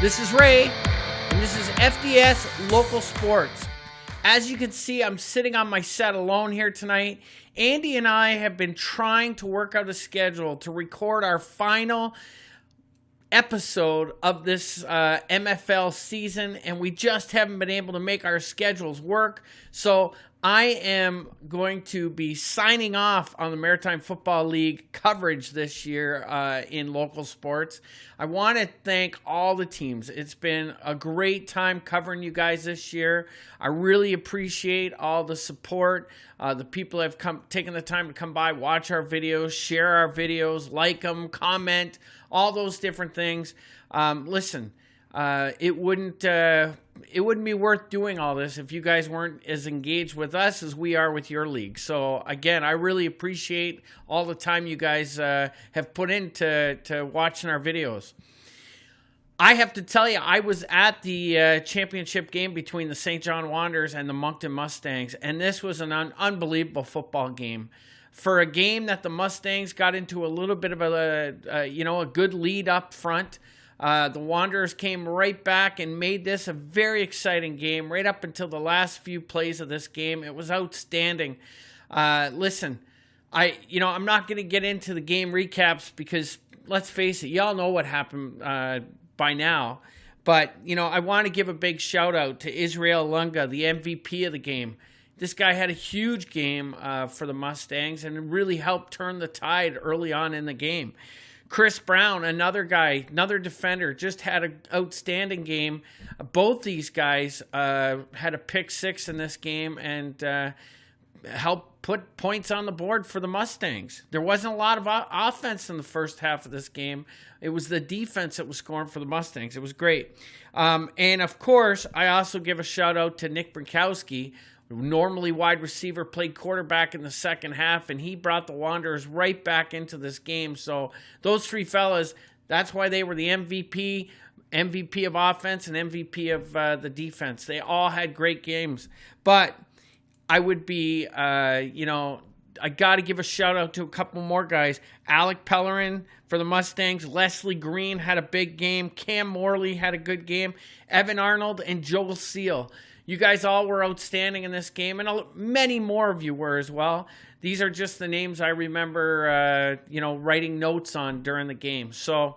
This is Ray, and this is FDS Local Sports. As you can see, I'm sitting on my set alone here tonight. Andy and I have been trying to work out a schedule to record our final episode of this MFL season, and we just haven't been able to make our schedules work. So I am going to be signing off on the Maritime Football League coverage this year in local sports. I want to thank all the teams. It's been a great time covering you guys this year. I really appreciate all the support. The people have taken the time to come by, watch our videos, share our videos, like them, comment, all those different things. Listen, it wouldn't be worth doing all this if you guys weren't as engaged with us as we are with your league. So again, I really appreciate all the time you guys have put into watching our videos. I have to tell you, I was at the championship game between the St. John Wanderers and the Moncton Mustangs, and this was an unbelievable football game. For a game that the Mustangs got into a little bit of a good lead up front, the Wanderers came right back and made this a very exciting game right up until the last few plays of this game. It was outstanding. Listen, I'm not going to get into the game recaps because, let's face it, y'all know what happened by now. But, I want to give a big shout out to Israel Lunga, the MVP of the game. This guy had a huge game for the Mustangs and really helped turn the tide early on in the game. Chris Brown, another guy, another defender, just had an outstanding game. Both these guys had a pick six in this game and helped put points on the board for the Mustangs. There wasn't a lot of offense in the first half of this game. It was the defense that was scoring for the Mustangs. It was great. And, of course, I also give a shout-out to Nick Brinkowski, normally wide receiver, played quarterback in the second half, and he brought the Wanderers right back into this game. So those three fellas, that's why they were the MVP of offense and MVP of the defense. They all had great games. But I would be, I got to give a shout out to a couple more guys. Alec Pellerin for the Mustangs. Leslie Green had a big game. Cam Morley had a good game. Evan Arnold and Joel Seal. You guys all were outstanding in this game, and many more of you were as well. These are just the names I remember, writing notes on during the game. So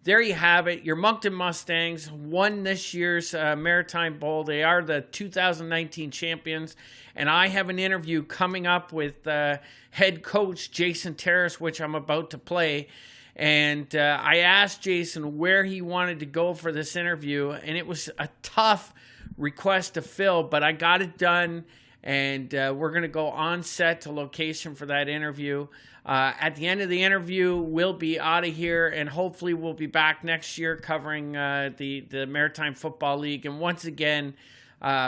there you have it. Your Moncton Mustangs won this year's Maritime Bowl. They are the 2019 champions, and I have an interview coming up with head coach Jason Terris, which I'm about to play. And I asked Jason where he wanted to go for this interview, and it was a tough request to fill, but I got it done, and we're going to go on set to location for that interview. At the end of the interview, we'll be out of here, and hopefully we'll be back next year covering the Maritime Football League. And once again,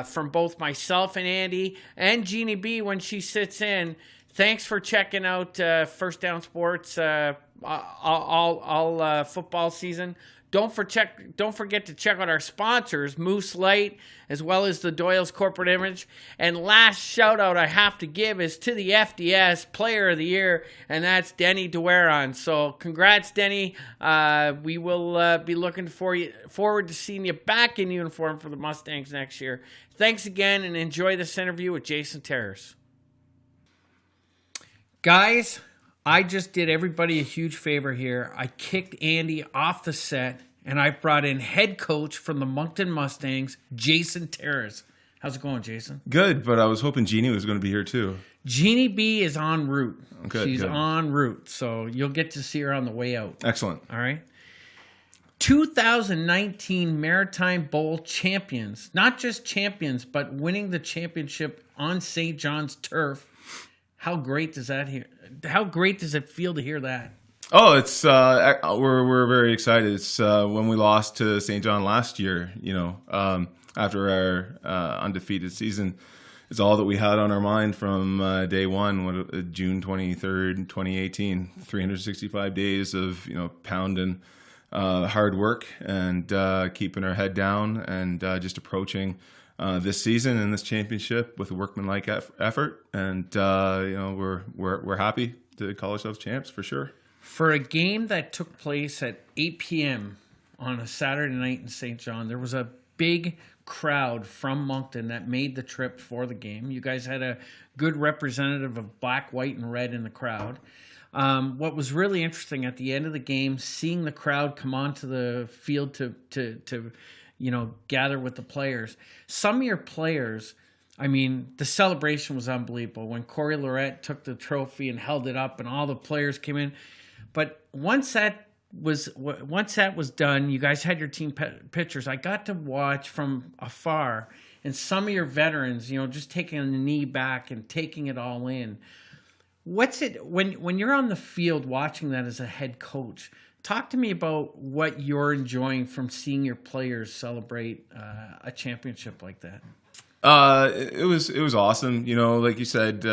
from both myself and Andy and Jeannie B when she sits in, thanks for checking out First Down Sports all football season. Don't forget to check out our sponsors, Moose Light, as well as the Doyle's Corporate Image. And last shout out I have to give is to the FDS Player of the Year, and that's Denny DeWaron. So congrats, Denny. We will be looking forward to seeing you back in uniform for the Mustangs next year. Thanks again, and enjoy this interview with Jason Terris. Guys, I just did everybody a huge favor here. I kicked Andy off the set, and I brought in head coach from the Moncton Mustangs, Jason Terris. How's it going, Jason? Good, but I was hoping Jeannie was going to be here too. Jeannie B is en route. Okay, She's good. en route, so you'll get to see her on the way out. Excellent. All right? 2019 Maritime Bowl champions. Not just champions, but winning the championship on St. John's turf. How great does it feel to hear that? Oh, it's we're very excited. It's when we lost to St. John last year, after our undefeated season. It's all that we had on our mind from day one, June 23rd, 2018. 365 days of pounding hard work and keeping our head down and just approaching this season and this championship with a workmanlike effort, and we're happy to call ourselves champs for sure. For a game that took place at 8 p.m. on a Saturday night in St. John. There was a big crowd from Moncton that made the trip for the game. You guys had a good representative of black, white, and red in the crowd. What was really interesting at the end of the game, seeing the crowd come onto the field to gather with the players. Some of your players, I mean, the celebration was unbelievable when Corey Lorette took the trophy and held it up and all the players came in. But once that was done, you guys had your team pictures. I got to watch from afar, and some of your veterans, just taking a knee back and taking it all in. What's it when you're on the field watching that as a head coach? Talk to me about what you're enjoying from seeing your players celebrate a championship like that. It was awesome. Like you said,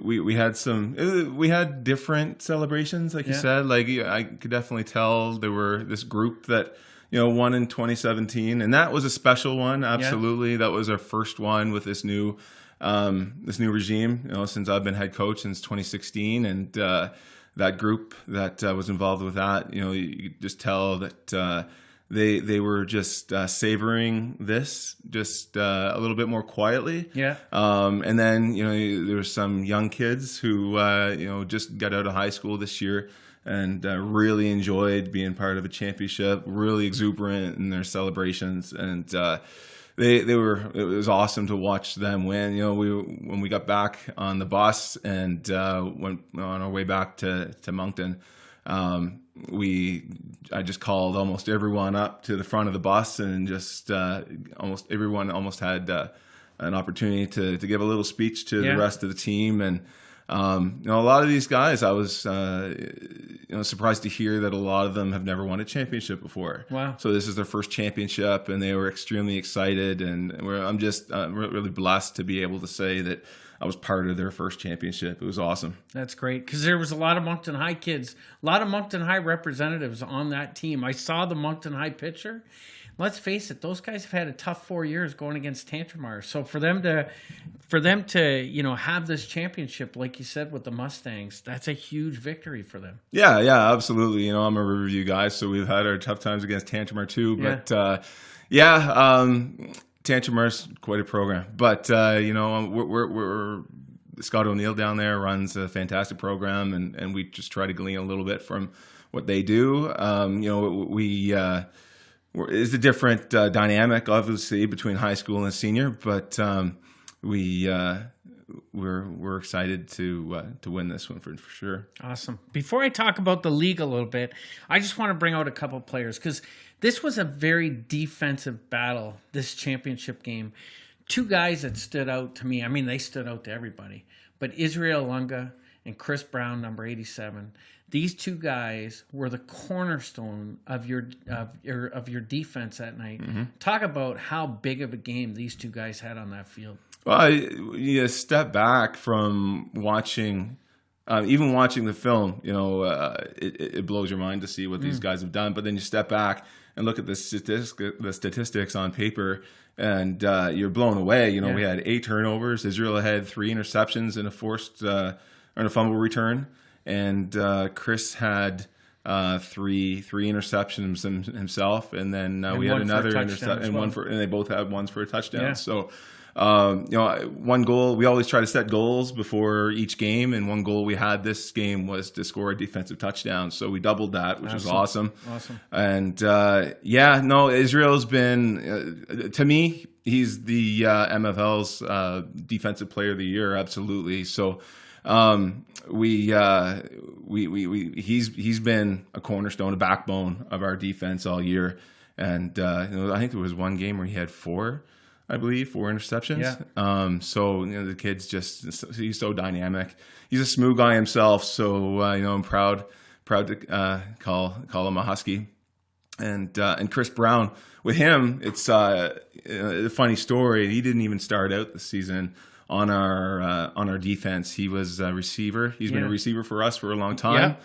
we had different celebrations, like you said. Like I could definitely tell there were this group that won in 2017, and that was a special one. Absolutely, that was our first one with this new regime. Since I've been head coach since 2016, and that group that was involved with that, you could just tell that they were just savoring this just a little bit more quietly. Yeah. And then there were some young kids who just got out of high school this year and really enjoyed being part of a championship. Really exuberant in their celebrations, and they were. It was awesome to watch them win. When we got back on the bus and went on our way back to Moncton, I just called almost everyone up to the front of the bus, and just almost everyone had an opportunity to give a little speech to the rest of the team. And a lot of these guys, I was surprised to hear that a lot of them have never won a championship before. Wow! So this is their first championship, and they were extremely excited. And I'm just really blessed to be able to say that I was part of their first championship. It was awesome. That's great, because there was a lot of Moncton High kids, a lot of Moncton High representatives on that team. I saw the Moncton High picture. Let's face it; those guys have had a tough 4 years going against Tantramar. So for them to have this championship, like you said, with the Mustangs, that's a huge victory for them. Yeah, absolutely. I'm a Riverview guy, so we've had our tough times against Tantramar too. But Tantramar's quite a program. But we're Scott O'Neill down there runs a fantastic program, and we just try to glean a little bit from what they do. It's a different dynamic, obviously, between high school and senior, but we're excited to win this one for sure. Awesome. Before I talk about the league a little bit, I just want to bring out a couple players, because this was a very defensive battle, this championship game. Two guys that stood out to me. I mean, they stood out to everybody, but Israel Lunga and Chris Brown, number 87. These two guys were the cornerstone of your defense that night. Mm-hmm. Talk about how big of a game these two guys had on that field. Well, you step back from watching, even watching the film. It blows your mind to see what these guys have done. But then you step back and look at the statistics on paper, and you're blown away. We had 8 turnovers. Israel had 3 interceptions and a forced and a fumble return. And Chris had 3 interceptions himself, and then we had another interception, and they both had ones for a touchdown. Yeah. So, one goal. We always try to set goals before each game, and one goal we had this game was to score a defensive touchdown. So we doubled that, which was awesome. Awesome. And Israel's been to me, he's the MFL's defensive player of the year, absolutely. So. He's been a cornerstone, a backbone of our defense all year, and I think there was one game where he had 4 interceptions. Yeah. The kid's he's so dynamic. He's a smooth guy himself. So I'm proud to call him a Husky, and Chris Brown. With him, it's a funny story. He didn't even start out the season on our defense. He was a receiver. He's been a receiver for us for a long time.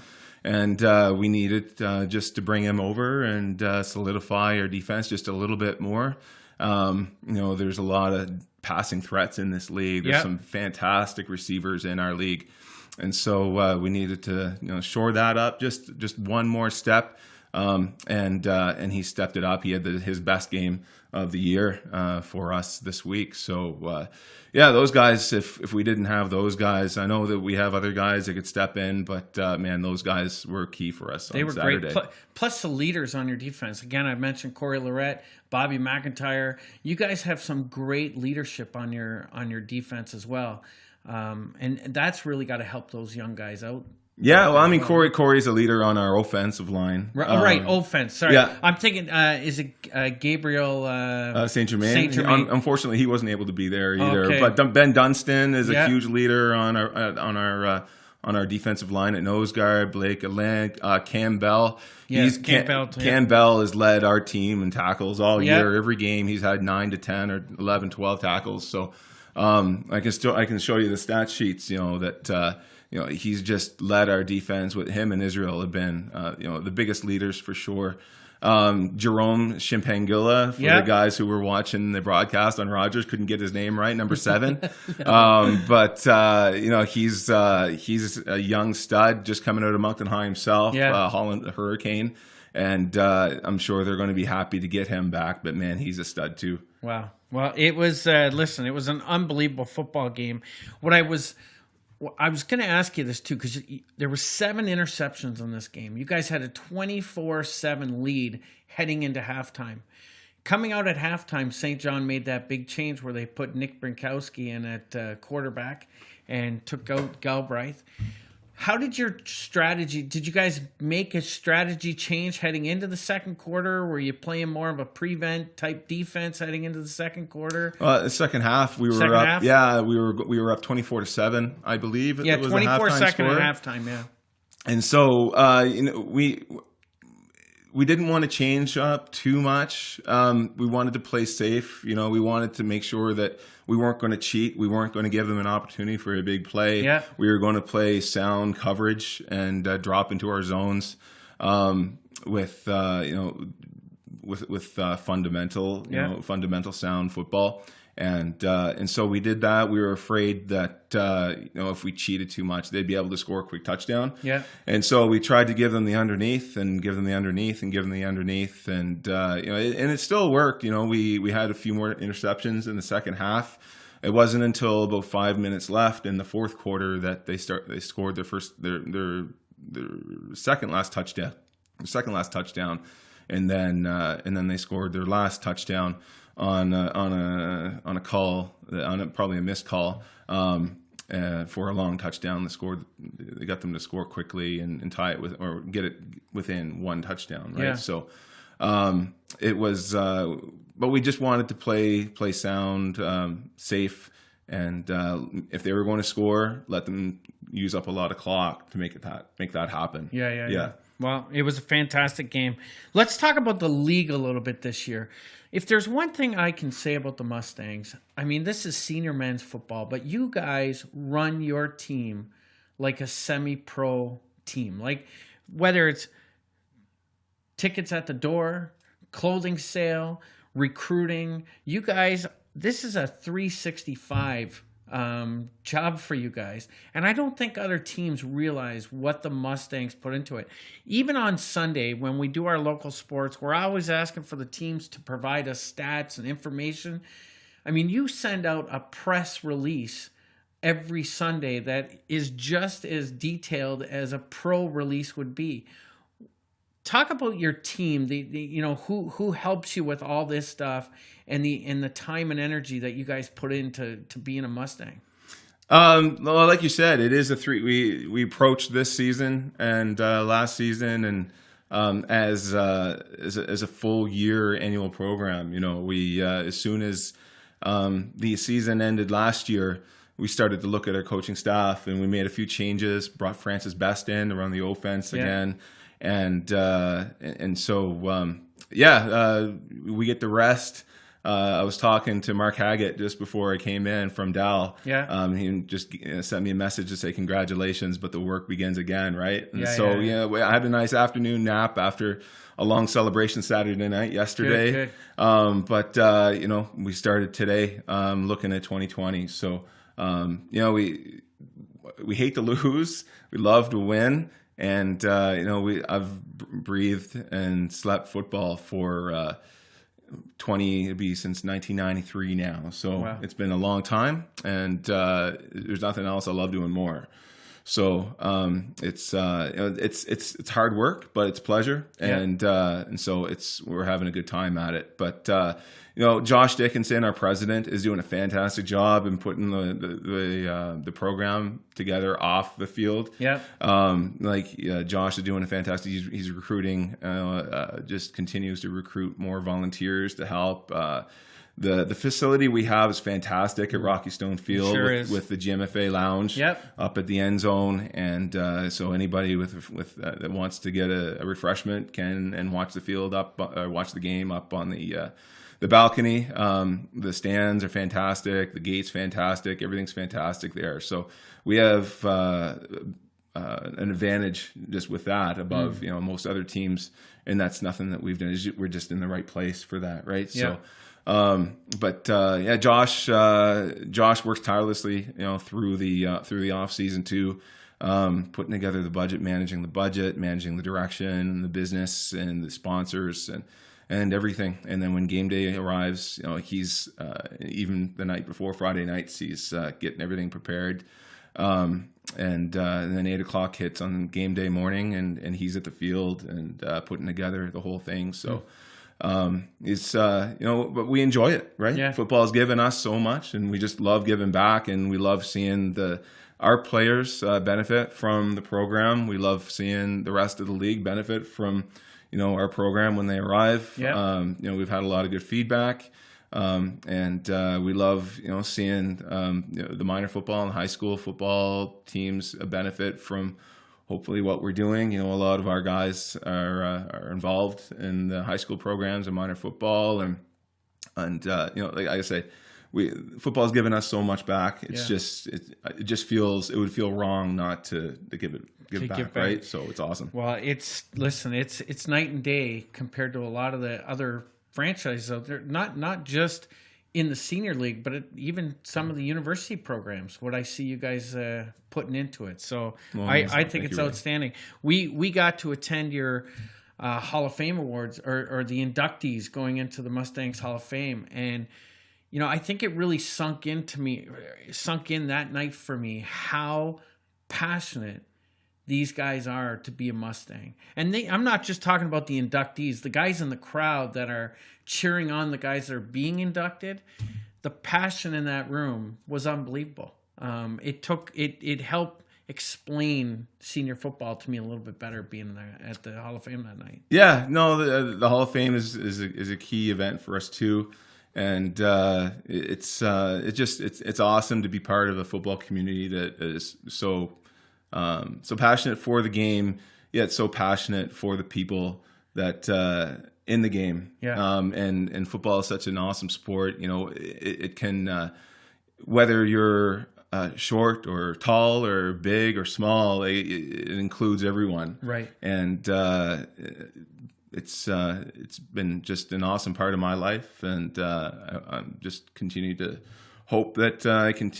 Yeah. And we needed just to bring him over and solidify our defense just a little bit more. There's a lot of passing threats in this league. There's some fantastic receivers in our league. And so we needed to shore that up just one more step. And he stepped it up. He had his best game of the year for us this week. So those guys. If we didn't have those guys, I know that we have other guys that could step in, but man, those guys were key for us. They on were Saturday. great. Plus the leaders on your defense. Again, I mentioned Corey Lorette, Bobby McIntyre. You guys have some great leadership on your defense as well, and that's really got to help those young guys out. Yeah, well, I mean, Corey's a leader on our offensive line. Right, offense. Sorry. Yeah. I'm thinking, is it Gabriel St. Germain? St. Germain. Unfortunately, he wasn't able to be there either. Okay. But Ben Dunstan is a huge leader on our defensive line at nose guard. Blake Alain, Cam Bell. Yes, Cam Bell has led our team in tackles all year. Every game, he's had 9 to 10 or 11, 12 tackles. So I can show you the stat sheets. That. He's just led our defense. With him and Israel have been, the biggest leaders for sure. Jerome Shimpangula, for the guys who were watching the broadcast on Rogers, couldn't get his name right, number 7. But he's a young stud, just coming out of Moncton High himself, Holland Hurricane. And I'm sure they're going to be happy to get him back. But, man, he's a stud too. Wow. Well, it was, it was an unbelievable football game. I was going to ask you this, too, because there were 7 interceptions in this game. You guys had a 24-7 lead heading into halftime. Coming out at halftime, St. John made that big change where they put Nick Brinkowski in at quarterback and took out Galbraith. How did your strategy – did you guys make a strategy change heading into the second quarter? Were you playing more of a prevent type defense heading into the second quarter? The second half, we were up. Yeah, we were up 24-7, I believe. Yeah, 24 second at halftime. Yeah, and so we didn't want to change up too much. We wanted to play safe. We wanted to make sure that we weren't going to cheat. We weren't going to give them an opportunity for a big play. Yeah. We were going to play sound coverage and drop into our zones with fundamental, fundamental sound football. And so we did that. We were afraid that if we cheated too much, they'd be able to score a quick touchdown. Yeah. And so we tried to give them the underneath and give them the underneath and give them the underneath, and and it still worked. We had a few more interceptions in the second half. It wasn't until about 5 minutes left in the fourth quarter that they scored their second last touchdown, and then they scored their last touchdown on a call, probably a missed call, for a long touchdown. They got them to score quickly and tie it or get it within one touchdown, right? Yeah. So it was, but we just wanted to play sound, safe, and if they were going to score, let them use up a lot of clock to make that happen. Yeah. Well, it was a fantastic game. Let's talk about the league a little bit this year. If there's one thing I can say about the Mustangs, I mean, this is senior men's football, but you guys run your team like a semi-pro team. Like, whether it's tickets at the door, clothing sale, recruiting, you guys, this is a 365 job for you guys. And I don't think other teams realize what the Mustangs put into it. Even on Sunday, when we do our local sports, we're always asking for the teams to provide us stats and information. I mean, you send out a press release every Sunday that is just as detailed as a pro release would be. Talk about your team, who helps you with all this stuff, and the time and energy that you guys put into being a Mustang. Well, like you said, it is we approached this season and last season and as a full year annual program. We as soon as the season ended last year, we started to look at our coaching staff, and we made a few changes. Brought Francis Best in to run the offense again. And so we get the rest. I was talking to Mark Haggett just before I came in from Dal. Yeah. He just sent me a message to say congratulations, but the work begins again, right? And I had a nice afternoon nap after a long celebration Saturday night yesterday. Good. But we started today looking at 2020. So we hate to lose. We love to win. And I've breathed and slept football for since 1993 now. So wow. It's been a long time, and there's nothing else I love doing more. So it's hard work, but it's pleasure, and so we're having a good time at it. But Josh Dickinson, our president, is doing a fantastic job in putting the program together off the field. Yeah. Josh is doing a fantastic. He's recruiting, just continues to recruit more volunteers to help. The facility we have is fantastic at Rocky Stone Field, with the GMFA lounge up at the end zone, and so anybody that wants to get a refreshment can and watch the field watch the game up on the balcony. The stands are fantastic, the gate's fantastic, everything's fantastic there. So we have an advantage just with that above most other teams, and that's nothing that we've done. We're just in the right place for that, right? Yeah. So Josh works tirelessly, through the off season too, putting together the budget, managing the direction, and the business and the sponsors and everything. And then when game day arrives, he's even the night before, Friday nights, he's getting everything prepared. And then 8:00 hits on game day morning, and he's at the field and putting together the whole thing. So. But we enjoy it, right? Yeah. Football has given us so much, and we just love giving back, and we love seeing our players benefit from the program. We love seeing the rest of the league benefit from, our program when they arrive. Yeah. We've had a lot of good feedback, and we love, seeing the minor football and high school football teams benefit from. Hopefully what we're doing, a lot of our guys are involved in the high school programs and minor football, and like I say, football has given us so much back. It's it would feel wrong not to give back, right? So it's awesome. Well, it's night and day compared to a lot of the other franchises out there. Not just in the senior league, but even some of the university programs, what I see you guys putting into it. So I think it's outstanding. We got to attend your Hall of Fame awards or the inductees going into the Mustangs Hall of Fame. And, I think it really sunk in that night for me, how passionate these guys are to be a Mustang. And I'm not just talking about the inductees, the guys in the crowd that are cheering on the guys that are being inducted. The passion in that room was unbelievable. It helped explain senior football to me a little bit better being there at the Hall of Fame that night. Yeah, no, the Hall of Fame is a key event for us too. And it's awesome to be part of a football community that is so passionate for the game, yet so passionate for the people that in the game. Yeah. And football is such an awesome sport. It can, whether you're short or tall or big or small, it includes everyone. Right. And it's been just an awesome part of my life, and I'm just continue to hope that I can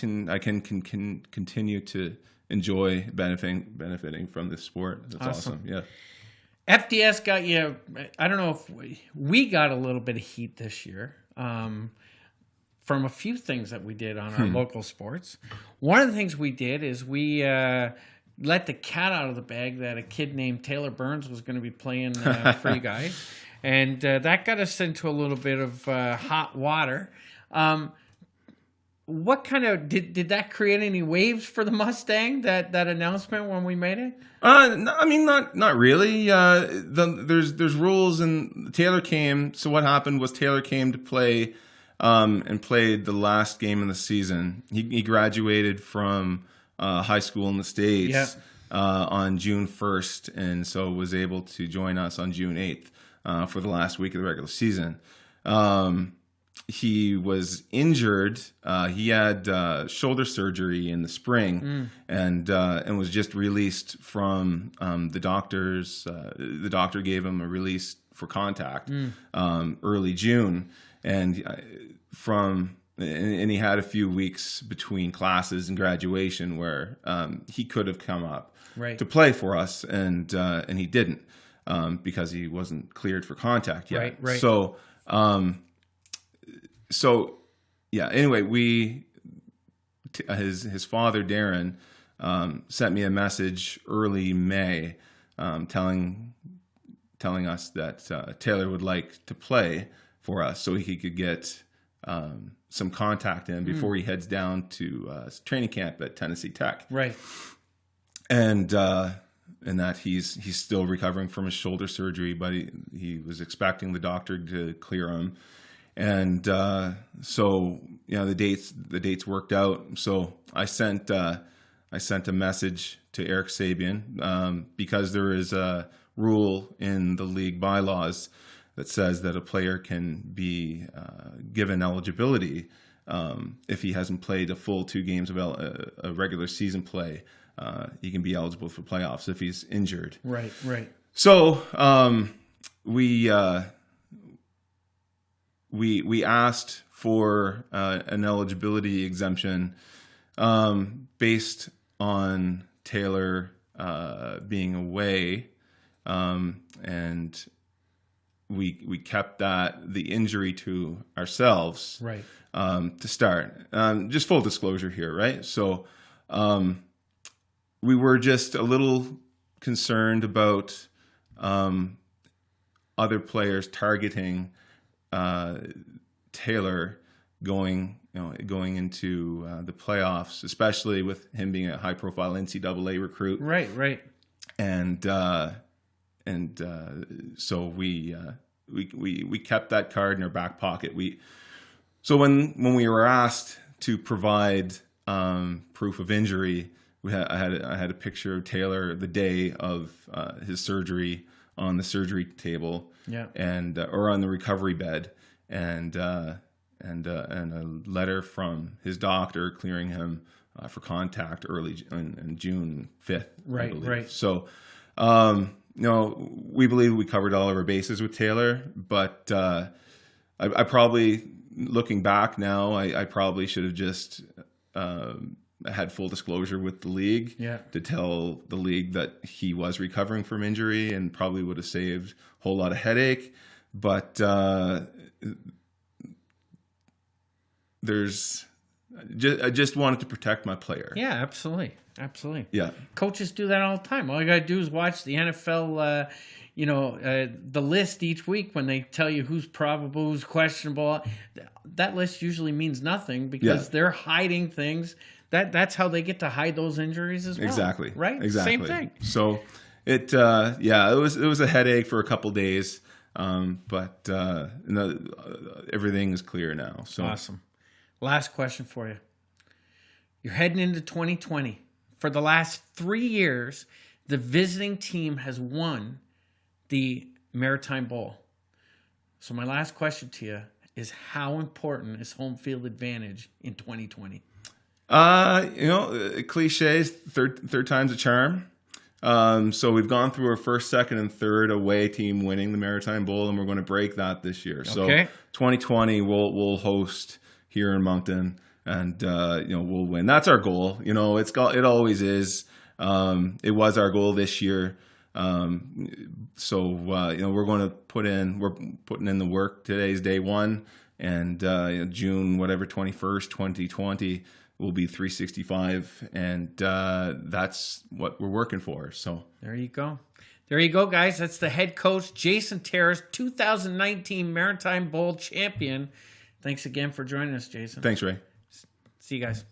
continue to enjoy benefiting from this sport. That's awesome. Yeah. FDS got you. I don't know if we got a little bit of heat this year from a few things that we did on our local sports. One of the things we did is we let the cat out of the bag that a kid named Taylor Burns was going to be playing for you guys, and that got us into a little bit of hot water. What kind of did that create any waves for the Mustang, that announcement when we made it? No, I mean, not really. There's rules, and Taylor came. So what happened was Taylor came to play and played the last game of the season. He graduated from high school in the States on June 1st, and so was able to join us on June 8th for the last week of the regular season. He was injured. He had shoulder surgery in the spring, and was just released from the doctors. The doctor gave him a release for contact early June, and from and he had a few weeks between classes and graduation where he could have come up to play for us, and he didn't because he wasn't cleared for contact yet. Right. So yeah. Anyway, his father Darren sent me a message early May, telling us that Taylor would like to play for us, so he could get some contact in before he heads down to training camp at Tennessee Tech. Right. And that he's still recovering from his shoulder surgery, but he was expecting the doctor to clear him. And so the dates worked out. So I sent a message to Eric Sabian because there is a rule in the league bylaws that says that a player can be given eligibility if he hasn't played a full 2 games of a regular season play. He can be eligible for playoffs if he's injured. Right. So we asked for an eligibility exemption based on Taylor being away, and we kept the injury to ourselves, right, to start. Just full disclosure here, right? So we were just a little concerned about other players targeting Taylor going into the playoffs, especially with him being a high-profile NCAA recruit. Right. And so we kept that card in our back pocket. So when we were asked to provide proof of injury, I had a picture of Taylor the day of his surgery on the surgery table, and or on the recovery bed, and a letter from his doctor clearing him for contact early on June 5th. Right. So, we believe we covered all of our bases with Taylor, but I probably, looking back now, I probably should have just had full disclosure with the league to tell the league that he was recovering from injury, and probably would have saved a whole lot of headache. But I just wanted to protect my player. Yeah, absolutely. Yeah. Coaches do that all the time. All you got to do is watch the NFL, the list each week when they tell you who's probable, who's questionable. That list usually means nothing because they're hiding things. That's how they get to hide those injuries as well. Exactly. Right? Exactly. Same thing. So it was a headache for a couple days, but everything is clear now. So awesome. Last question for you. You're heading into 2020. For the last 3 years, the visiting team has won the Maritime Bowl. So my last question to you is, how important is home field advantage in 2020? Cliches, third time's a charm. So we've gone through our first, second, and third away team winning the Maritime Bowl, and we're going to break that this year. So 2020 we'll host here in Moncton, and we'll win. That's our goal. It always is. It was our goal this year. We're going to we're putting in the work. Today's day one, and June 21st, 2020 will be 365, and that's what we're working for. So there you go, guys. That's the head coach, Jason Terris, 2019 Maritime Bowl champion. Thanks again for joining us, Jason. Thanks, Ray. See you guys.